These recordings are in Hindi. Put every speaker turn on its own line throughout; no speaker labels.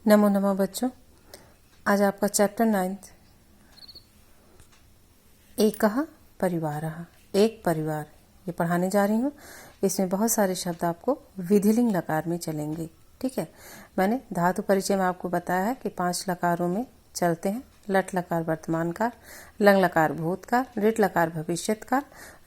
नमो नमः बच्चों। आज आपका चैप्टर 9 एकः परिवारः, एक परिवार, ये पढ़ाने जा रही हूँ। इसमें बहुत सारे शब्द आपको विधिलिंग लकार में चलेंगे। ठीक है, मैंने धातु परिचय में आपको बताया है कि 5 लकारों में चलते हैं। लट लकार वर्तमान काल, लंग लकार भूतकाल, रिट लकार भविष्यत काल,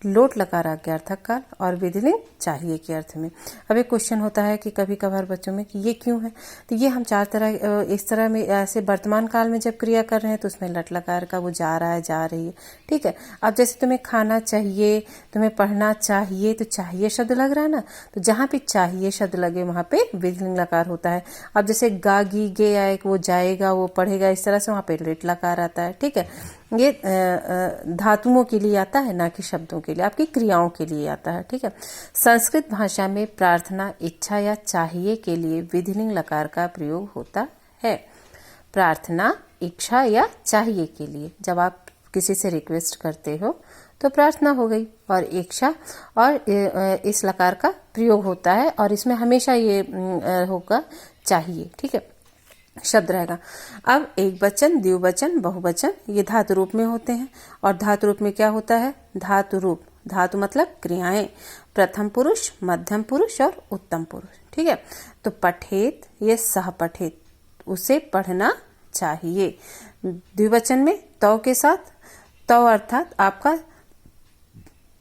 लोट लकार आज्ञार्थक काल और विधिलिंग चाहिए के अर्थ में। अब एक क्वेश्चन होता है कि कभी कभार बच्चों में कि ये क्यों है, तो ये हम 4 तरह इस तरह में ऐसे वर्तमान काल में जब क्रिया कर रहे हैं तो उसमें लट लकार का वो जा रहा है, जा रही है। ठीक है, अब जैसे तुम्हें खाना चाहिए, तुम्हें पढ़ना चाहिए, तो चाहिए शब्द लग रहा है ना, तो जहाँ पे चाहिए शब्द लगे वहां पे विधिलिंग लकार होता है। अब जैसे गा गी गे आए, वो जाएगा, वो पढ़ेगा, इस तरह से वहां पे लिट लकार आता है। ठीक है, ये धातुओं के लिए आता है, ना कि शब्दों के लिए, आपकी क्रियाओं के लिए आता है। ठीक है, संस्कृत भाषा में प्रार्थना, इच्छा या चाहिए के लिए विधिलिंग लकार का प्रयोग होता है। प्रार्थना, इच्छा या चाहिए के लिए जब आप किसी से रिक्वेस्ट करते हो तो प्रार्थना हो गई, और इच्छा और इस लकार का प्रयोग होता है, और इसमें हमेशा ये होगा चाहिए। ठीक है, शब्द रहेगा। अब एक वचन, द्विवचन, बहुवचन ये धातु रूप में होते हैं। और धातु रूप में क्या होता है? धातु रूप, धातु मतलब क्रियाएं, प्रथम पुरुष, मध्यम पुरुष और उत्तम पुरुष। ठीक है, तो पठेत ये सह पठेत, उसे पढ़ना चाहिए। द्विवचन में तौ के साथ, तौ अर्थात आपका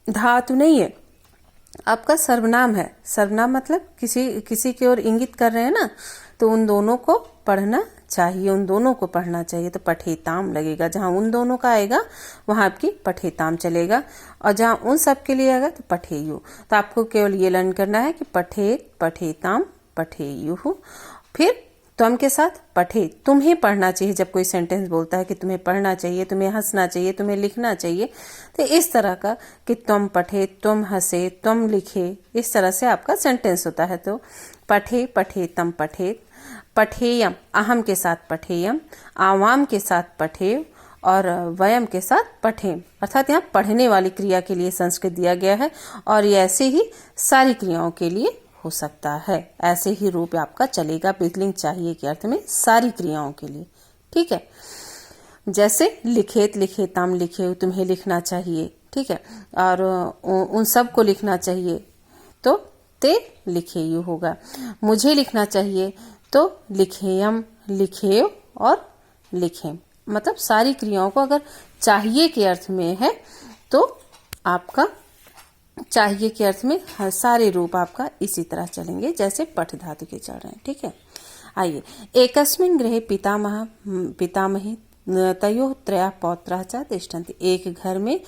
धातु नहीं है, आपका सर्वनाम है। सर्वनाम मतलब किसी की ओर इंगित कर रहे हैं ना, तो उन दोनों को पढ़ना चाहिए, उन दोनों को पढ़ना चाहिए। तो पठेताम लगेगा, जहां उन दोनों का आएगा वहां आपकी पठेताम चलेगा, और जहां उन सब के लिए आएगा तो पठेयु। तो आपको केवल ये लर्न करना है कि पठेत, पठेताम, पठेयु। फिर तुम के साथ पठे, तुम्हें पढ़ना चाहिए। जब कोई सेंटेंस बोलता है कि तुम्हें पढ़ना चाहिए, तुम्हें हंसना चाहिए, तुम्हें लिखना चाहिए, तो इस तरह का कि तुम पढ़े, तुम हंसे, तुम लिखे, इस तरह से आपका सेंटेंस होता है। तो पठे, पठेतम, पठेत, पठेयम, अहम के साथ पठेयम, आवाम के साथ पठेव और वयम के साथ पठेम, अर्थात यहाँ पढ़ने वाली क्रिया के लिए संस्कृत दिया गया है, और ये ऐसे ही सारी क्रियाओं के लिए हो सकता है। ऐसे ही रूप आपका चलेगा विधिलिंग चाहिए के अर्थ में सारी क्रियाओं के लिए। ठीक है, जैसे लिखेत, लिखेताम, लिखे, तुम्हें लिखना चाहिए। ठीक है, और उन सब को लिखना चाहिए तो ते लिखेयु होगा। मुझे लिखना चाहिए तो लिखेयम, लिखेव और लिखेम, मतलब सारी क्रियाओं को अगर चाहिए के अर्थ में है तो आपका चाहिए के अर्थ में सारे रूप आपका इसी तरह चलेंगे जैसे पठ धातु के चल रहे हैं। ठीक है, आइए। एकस्मिन् गृहे पितामह पितामही तयोः त्रयः पौत्राः च तिष्ठन्ति। एक घर में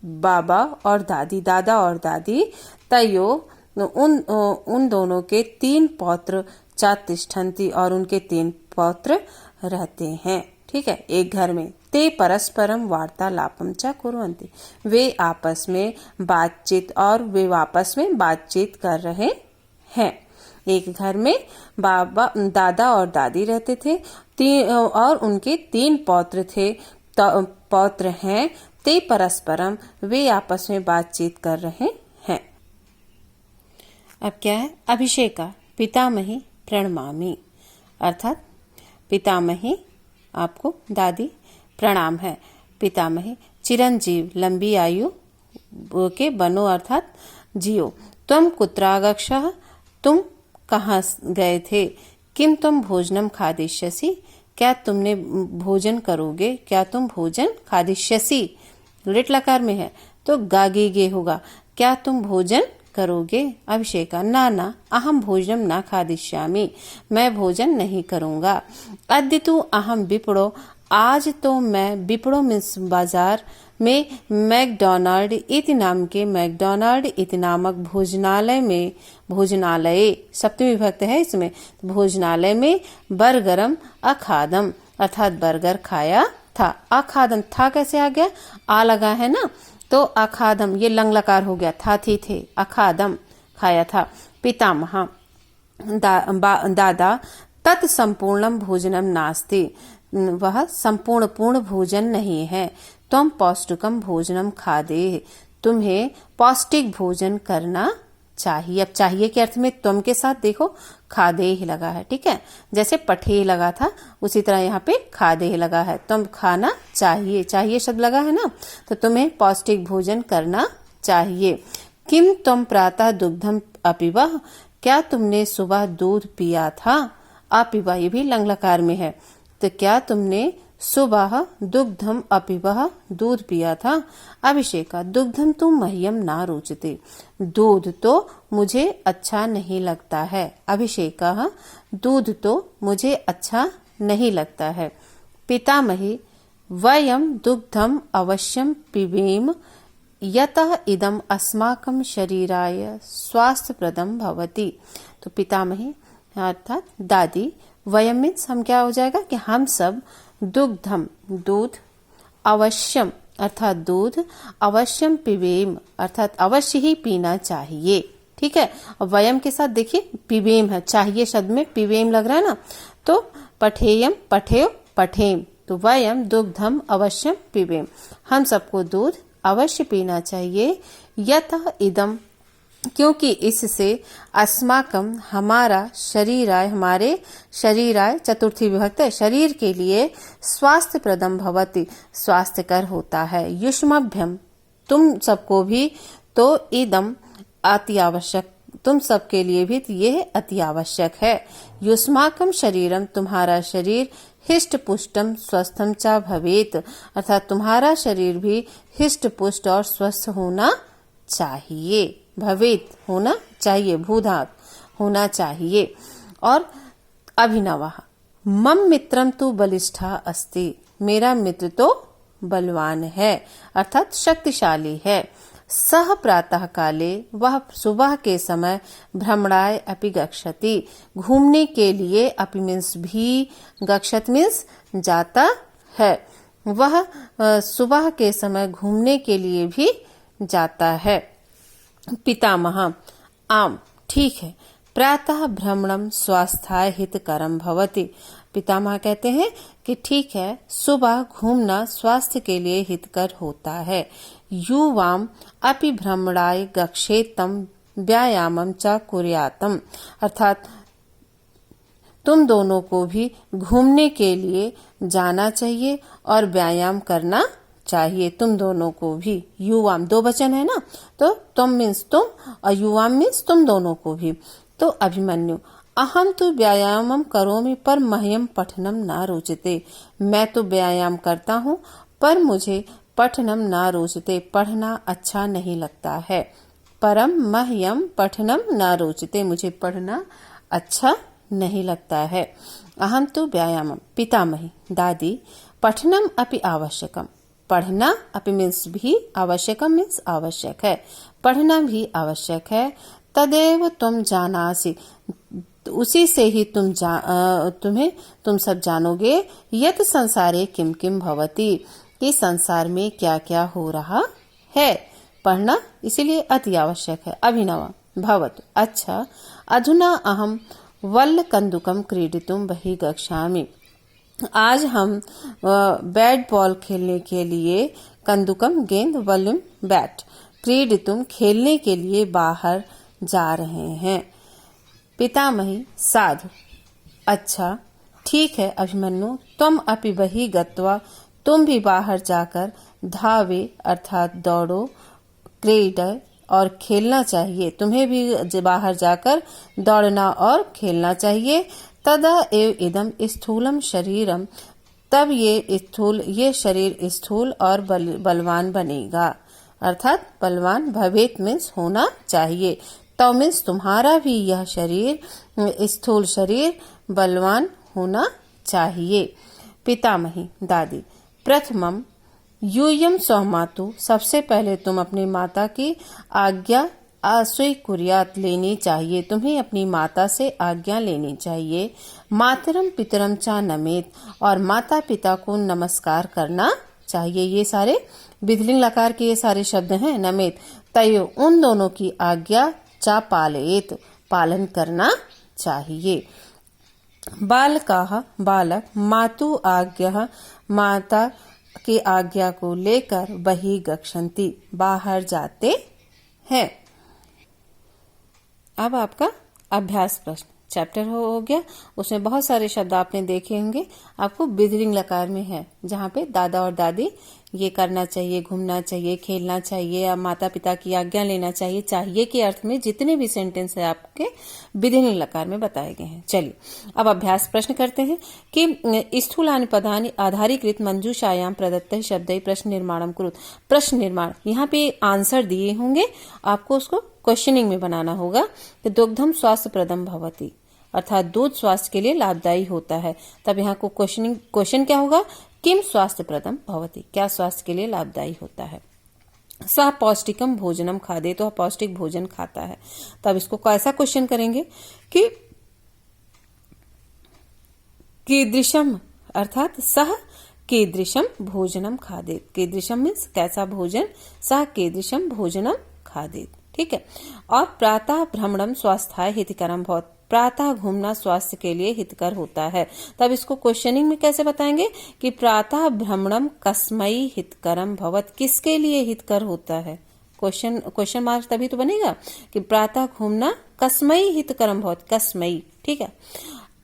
बाबा और दादी, दादा और दादी, तयो उन दोनों के 3 पौत्र, च तिष्ठन्ति और उनके 3 पौत्र रहते हैं। ठीक है, एक घर में। ते परस्परम वार्तालापम च कुर्वन्ति, वे आपस में बातचीत और वे आपस में बातचीत कर रहे हैं। एक घर में बाबा, दादा और दादी रहते थे, और उनके 3 पौत्र थे, पौत्र हैं। ते परस्परम, वे आपस में बातचीत कर रहे हैं। अब क्या है? अभिषेका पितामही प्रणमामि, अर्थात पितामही आपको दादी प्रणाम है। पितामही चिरंजीव, लंबी आयु के बनो, अर्थात जियो। तुम कुत्रागच्छः, तुम कहाँ गए थे? किम तुम भोजनम खादिष्यसि, क्या तुमने भोजन करोगे? क्या तुम भोजन खादिष्यसि लिट लकार में है तो गागे गे होगा, क्या तुम भोजन करोगे? अभिषेका ना ना, अहम भोजनम ना खादिष्यामि, मैं भोजन नहीं करूंगा। अद्य तु अहम विपणो, आज तो मैं विपणो मीन्स बाजार में मैकडोनाल्ड इति नाम के, मैकडोनाल्ड इति नामक भोजनालय में, भोजनालय सप्तमी विभक्ति है इसमें, भोजनालय में बर्गरम अखादम, अर्थात बर्गर खाया था। अखादम था कैसे आ गया? आ लगा है ना, तो अखादम ये लंग लकार हो गया, था थी थे, अखादम खाया था। पितामह दादा, तत् संपूर्णम भोजनम नास्ति, वह संपूर्ण पूर्ण भोजन नहीं है। तुम पौष्टिकम भोजनम खादे, तुम्हें पौष्टिक भोजन करना चाहिए। अब चाहिए के अर्थ में त्वम के साथ देखो खादेह लगा है, ठीक है। जैसे पठे लगा था उसी तरह यहाँ पे खादेह लगा है। तुम खाना चाहिए, चाहिए शब्द लगा है ना, तो तुम्हें पौष्टिक भोजन करना चाहिए। किम तुम प्रातः दुग्धम अपिवह, क्या तुमने सुबह दूध पिया था। अपिवह ये भी लंग लकार में है, तो क्या तुमने सुबह दुग्धम अपिवह दूध पिया था। अभिषेका दुग्धम तो मह्यम ना रोचते, दूध तो मुझे अच्छा नहीं लगता है। अभिषेका दूध तो मुझे अच्छा नहीं लगता है। पितामही वयम दुग्धम अवश्यम पिबेम यतः इदम अस्माकं शरीराय स्वास्थ्यप्रदम भवति। तो पितामही अर्थात दादी, वयम मीन्स हम, क्या हो जाएगा कि हम सब, दुग्धम दूध, अवश्यम अर्थात दूध, अवश्यम पिबेम अर्थात अवश्य ही पीना चाहिए, ठीक है। और वयम के साथ देखिए पिबेम है, चाहिए शब्द में पिबेम लग रहा है ना, तो पठेयम पठेय पठेम, तो वयम दुग्धम अवश्यम पिबेम, हम सबको दूध अवश्य पीना चाहिए। यतः इदम क्योंकि इससे अस्माकम हमारा शरीराय, हमारे शरीराय चतुर्थी विभक्त है, शरीर के लिए स्वास्थ्य प्रदम भवति स्वास्थ्यकर होता है। युष्मभ्यम तुम सबको भी, तो इदम अति आवश्यक, तुम सबके लिए भी यह अति आवश्यक है। युष्माकम शरीरम तुम्हारा शरीर हिष्ट पुष्टम स्वस्थम च भवेत अर्थात तुम्हारा शरीर भी हिष्ट पुष्ट और स्वस्थ होना चाहिए। भवेत होना चाहिए, भूधात होना चाहिए। और अभिनवः मम मित्रम तो बलिष्ठा अस्ति, मेरा मित्र तो बलवान है अर्थात शक्तिशाली है। सह प्रातः काले वह सुबह के समय भ्रमणाय अपि गच्छति, घूमने के लिए, अपि मीन्स भी, गच्छत मीन्स जाता है, वह सुबह के समय घूमने के लिए भी जाता है। पितामह आम ठीक है, प्रातः भ्रमणम स्वास्थ्याय हितकरम भवति, पितामह कहते हैं कि ठीक है, सुबह घूमना स्वास्थ्य के लिए हितकर होता है। युवाम अपि भ्रमणाय गच्छेतम व्यायामम च कुर्यातम अर्थात तुम दोनों को भी घूमने के लिए जाना चाहिए और व्यायाम करना चाहिए, तुम दोनों को भी। युवाम दो वचन है ना, तो तुम मीन्स तुम और युवाम मीन्स तुम दोनों को भी। तो अभिमन्यु अहम तो व्यायामम करोमि पर मह्यम पठनम ना रोचते, मैं तो व्यायाम करता हूँ पर मुझे पठनम ना रोचते, पढ़ना अच्छा नहीं लगता है। परम मह्यम पठनम ना रोचते, मुझे पढ़ना अच्छा नहीं लगता है। अहम तो व्यायामम पितामही दादी, पठनम अपि आवश्यकम, पढ़ना अपि मीन्स भी, आवश्यकम मीन्स आवश्यक है, पढ़ना भी आवश्यक है। तदेव तुम जानासि, उसी से ही तुम सब जानोगे। यत संसारे किम किम भवति, कि संसार में क्या क्या हो रहा है, पढ़ना इसीलिए अति आवश्यक है। अभिनव भवतु अच्छा, अधुना अहम वल्ल कंदुकम क्रीडितुम बहि गच्छामि, आज हम बैट बॉल खेलने के लिए, कंदुकम गेंद, वल्लम बैट, क्रीडितुम खेलने के लिए बाहर जा रहे हैं। पितामही साधु अच्छा ठीक है अभिमन्यु, तुम अपि बहि गत्वा, तुम भी बाहर जाकर धावे अर्थात दौड़ो, क्रीड और खेलना चाहिए, तुम्हें भी बाहर जाकर दौड़ना और खेलना चाहिए। तदा एव इदम स्थूलम शरीरम, तब ये शरीर स्थूल और बलवान बनेगा अर्थात बलवान, भवेत मीन्स होना चाहिए, तो मीन्स तुम्हारा भी यह शरीर, स्थूल शरीर बलवान होना चाहिए। पितामही दादी प्रथमम यूयम स्वमातु, सबसे पहले तुम अपनी माता की आज्ञा स्वीकुर्यात लेनी चाहिए, तुम्हें अपनी माता से आज्ञा लेनी चाहिए। मातरम पितरम चा नमेत, और माता पिता को नमस्कार करना चाहिए। ये सारे विधिलिंग लकार के ये सारे शब्द हैं। नमेत तयो, उन दोनों की आज्ञा, चा पालयेत, पालन करना चाहिए। बालकाः बालक, मातु आज्ञा, माता की आज्ञा को लेकर बहि गच्छन्ति, बाहर जाते हैं। अब आपका अभ्यास प्रश्न चैप्टर हो गया। उसमें बहुत सारे शब्द आपने देखे होंगे, आपको विधिलिंग लकार में है, जहाँ पे दादा और दादी ये करना चाहिए, घूमना चाहिए, खेलना चाहिए, या माता पिता की आज्ञा लेना चाहिए, चाहिए के अर्थ में जितने भी सेंटेंस है आपके विधिलिंग लकार में बताए गए हैं। चलिए अब अभ्यास प्रश्न करते हैं कि स्थूलानि पदानि आधारीकृत मंजूषायाम प्रदत्त शब्द प्रश्न निर्माणम कुरुत। प्रश्न निर्माण, यहाँ पे आंसर दिए होंगे, आपको उसको क्वेश्चनिंग में बनाना होगा। तो दुग्धम स्वास्थ्य प्रदम भवती, अर्थात दूध स्वास्थ्य के लिए लाभदायी होता है। तब यहाँ को क्वेश्चन क्या होगा, किम स्वास्थ्य प्रदम भवती, क्या स्वास्थ्य के लिए लाभदायी होता है। सह पौष्टिकम भोजनम खादे, तो पौष्टिक भोजन खाता है। तब इसको कैसा क्वेश्चन करेंगे कि कीदृशम, अर्थात सह कीदृशम भोजनम खादेत। कीदृशम मीन्स कैसा भोजन, सह कीदृशम भोजनम खादेत, ठीक है। और प्रातः भ्रमणम स्वास्थ्याय हितकरम भवत, प्रातः घूमना स्वास्थ्य के लिए हितकर होता है। तब इसको क्वेश्चनिंग में कैसे बताएंगे कि प्रातः भ्रमणम कस्मई हितकरम भवत, किसके लिए हितकर होता है। क्वेश्चन मार्क तभी तो बनेगा कि प्रातः घूमना कस्मई हितकरम भवत, कस्मई, ठीक है।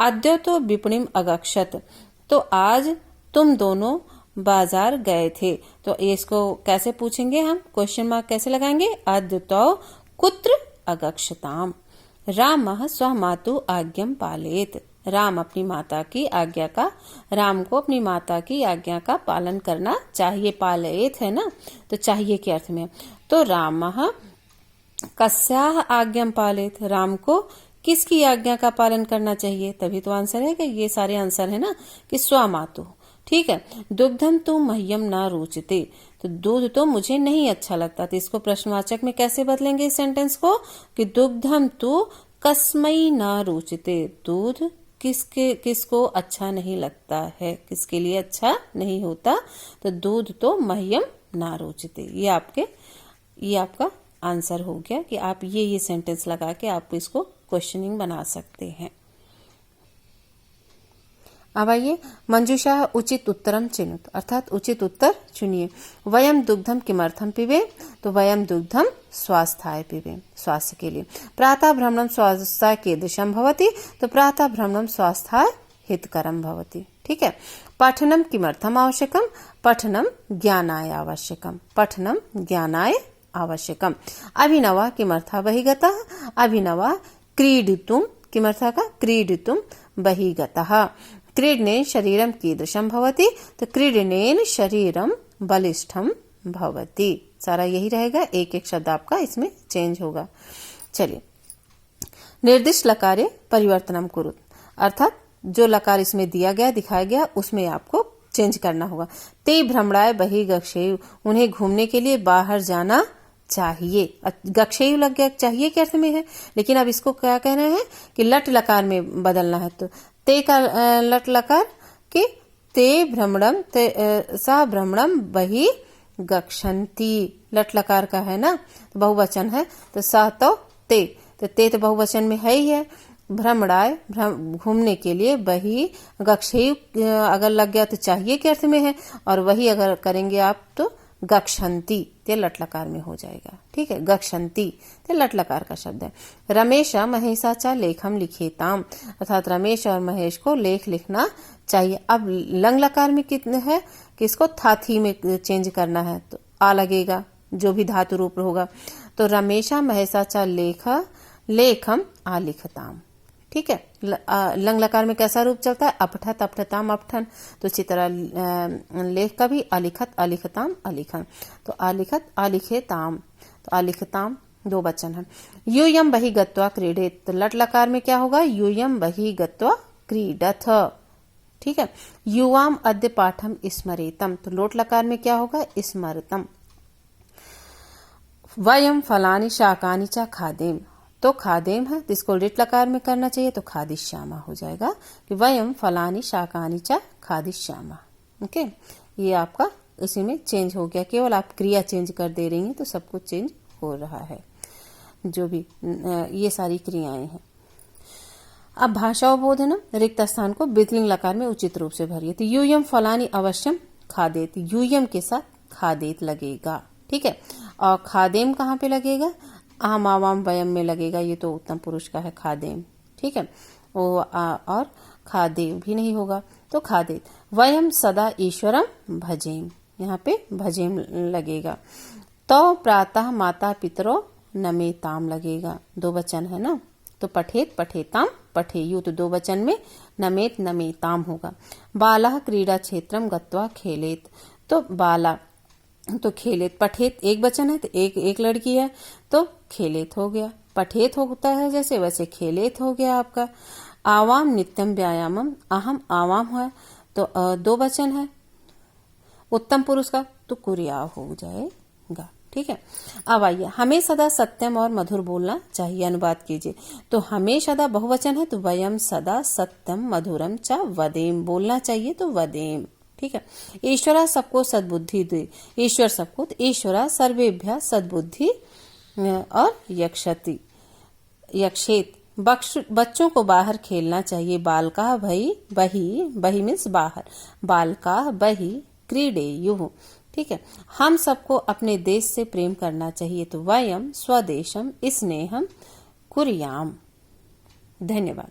अद्य तो विपणिम अगक्षत, तो आज तुम दोनों बाजार गए थे। तो इसको कैसे पूछेंगे हम, क्वेश्चन मार्क कैसे लगाएंगे, अद्य तो कुत्र अगक्षताम। रामः स्वमातु आज्ञम पालेत, राम अपनी माता की आज्ञा का, राम को अपनी माता की आज्ञा का पालन करना चाहिए। पालेत है ना, तो चाहिए के अर्थ में। तो रामः कस्याः आज्ञम पालेत, राम को किसकी आज्ञा का पालन करना चाहिए। तभी तो आंसर है कि ये सारे आंसर है ना कि स्वमातु, ठीक है। दुग्धम तो मह्यम ना रोचते, तो दूध तो मुझे नहीं अच्छा लगता। तो इसको प्रश्नवाचक में कैसे बदलेंगे इस सेंटेंस को कि दुग्धम तो कस्मई ना रोचते, दूध किसको अच्छा नहीं लगता है, किसके लिए अच्छा नहीं होता। तो दूध तो मह्यम ना रोचते, ये आपका आंसर हो गया कि आप ये सेंटेंस लगा के आप इसको क्वेश्चनिंग बना सकते हैं। अब आइए मंजूषा उचित उत्तरम चिनुत, अर्थात उचित उत्तर चुनिए। वयम दुग्धम किमर्थम पीबे, तो वयम दुग्धम स्वास्थ्याय पीबे, स्वास्थ्य के लिए। प्रातः भ्रमणम स्वास्थ्याय कीदृशम भवति, तो प्रातः भ्रमणम स्वास्थ्याय हितकरम भवति, ठीक है। पठनम किमर्थम आवश्यकम, पठनम ज्ञानाय आवश्यकम, पठनम ज्ञानाय आवश्यकम। अभिनवा किमर्था बहिगतः, अभिनवा क्रीडितुम किमर्था का, क्रीडितुम बहिगतः। क्रीडने शरीरम कीदृशम भवति, तो क्रीडनेन शरीरम बलिष्ठम भवति। सारा यही रहेगा, एक एक शब्द आपका इसमें चेंज होगा। चलिए निर्दिष्ट लकारे परिवर्तनम कुरुत, अर्थात जो लकार इसमें दिया गया, दिखाया गया, उसमें आपको चेंज करना होगा। ते भ्रमणाय बहि गक्षेयु, उन्हें घूमने के लिए बाहर जाना चाहिए। गक्षेयु लग गया, चाहिए के अर्थ में है, लेकिन अब इसको क्या कह रहे हैं कि लट लकार में बदलना है। तो ते का लट लकार कि ते भ्रमणम, सा भ्रमणम बहि गक्षन्ति, लट लकार का है ना, तो बहुवचन है। तो सा तो ते तो बहुवचन में है ही है। भ्रमणाय घूमने के लिए, बहि गक्षेयु अगर लग गया तो चाहिए के अर्थ में है, और वही अगर करेंगे आप तो गक्षन्ति, ते लट लकार में हो जाएगा, ठीक है। गक्षन्ति ते लट लकार का शब्द है। रमेश महेशाचा लेखम लिखेताम, अर्थात रमेश और महेश को लेख लिखना चाहिए। अब लंग लकार में कितने है कि इसको थाथी में चेंज करना है, तो आ लगेगा जो भी धातु रूप होगा। तो रमेशा महेशाचा लेखम आलिखताम, ठीक है। लंग लकार में कैसा रूप चलता है, अपठत अपठताम अपठन, तो इसी तरह लेख का भी अलिखत अलिखताम अलिखन, तो आलिखत आलिखेताम, तो आलिखताम दो वचन है। यूयम बहि गत्वा क्रीडेत, तो लट लकार में क्या होगा, यूयम बहि गत्वा क्रीडथ, ठीक है। युवाम अद्य पाठम स्मरेतम, तो लोट लकार में क्या होगा, स्मरतम। वयम फलानि शाकानि च खादेम, तो खादेम है, तो इसको लिट लकार में करना चाहिए, तो खादिश्यामा हो जाएगा कि वयम फलानि शाकानि च खादिश्यामा, ओके। ये आपका इसी में चेंज हो गया, केवल आप क्रिया चेंज कर दे रही हैं तो सब कुछ चेंज हो रहा है, जो भी ये सारी क्रियाएं हैं। अब भाषावबोधनम, रिक्त स्थान को विधिलिंग लकार में उचित रूप से भरिए। तो यूयम फलानी अवश्यम खादेत, यूयम के साथ खादेत लगेगा, ठीक है। और खादेम कहाँ पे लगेगा, अहम आवाम वयम में लगेगा, ये तो उत्तम पुरुष का है खादेम, ठीक है। और खादेव भी नहीं होगा तो खादेत। वयम सदा ईश्वरम भजेम, यहाँ पे भजेम लगेगा। तो प्रातः माता पितरो नमेताम लगेगा, दो वचन है ना, तो पठेत पठेताम पठेयु, तो दो वचन में नमेत नमेताम होगा। बाला क्रीडा क्षेत्रम गत्वा खेलेत, तो बाला तो खेलेत, पठेत एक वचन है तो एक लड़की है तो खेलेत हो गया। पठेत होता है जैसे, वैसे खेलेत हो गया आपका। आवाम नित्यम व्यायामम, अहम आवाम है तो दो वचन है उत्तम पुरुष का, तो कुरिया हो जाएगा, ठीक है। अब आइए, हमें सदा सत्यम और मधुर बोलना चाहिए, अनुवाद कीजिए। तो हमें सदा बहुवचन है तो वयम सदा सत्यम मधुरम च वदेम बोलना चाहिए, तो वदेम, ठीक है। ईश्वरा सबको सद्बुद्धि दे, ईश्वर सबको, तो ईश्वरा सर्वेभ्य सद्बुद्धि और यक्षति यक्षेत, बच्चों को बाहर खेलना चाहिए। बालका बही, बही मीन्स बाहर, बालका बही क्रीडेयुः, ठीक है। हम सबको अपने देश से प्रेम करना चाहिए, तो वयम स्वदेशम स्नेहम कुर्याम। धन्यवाद।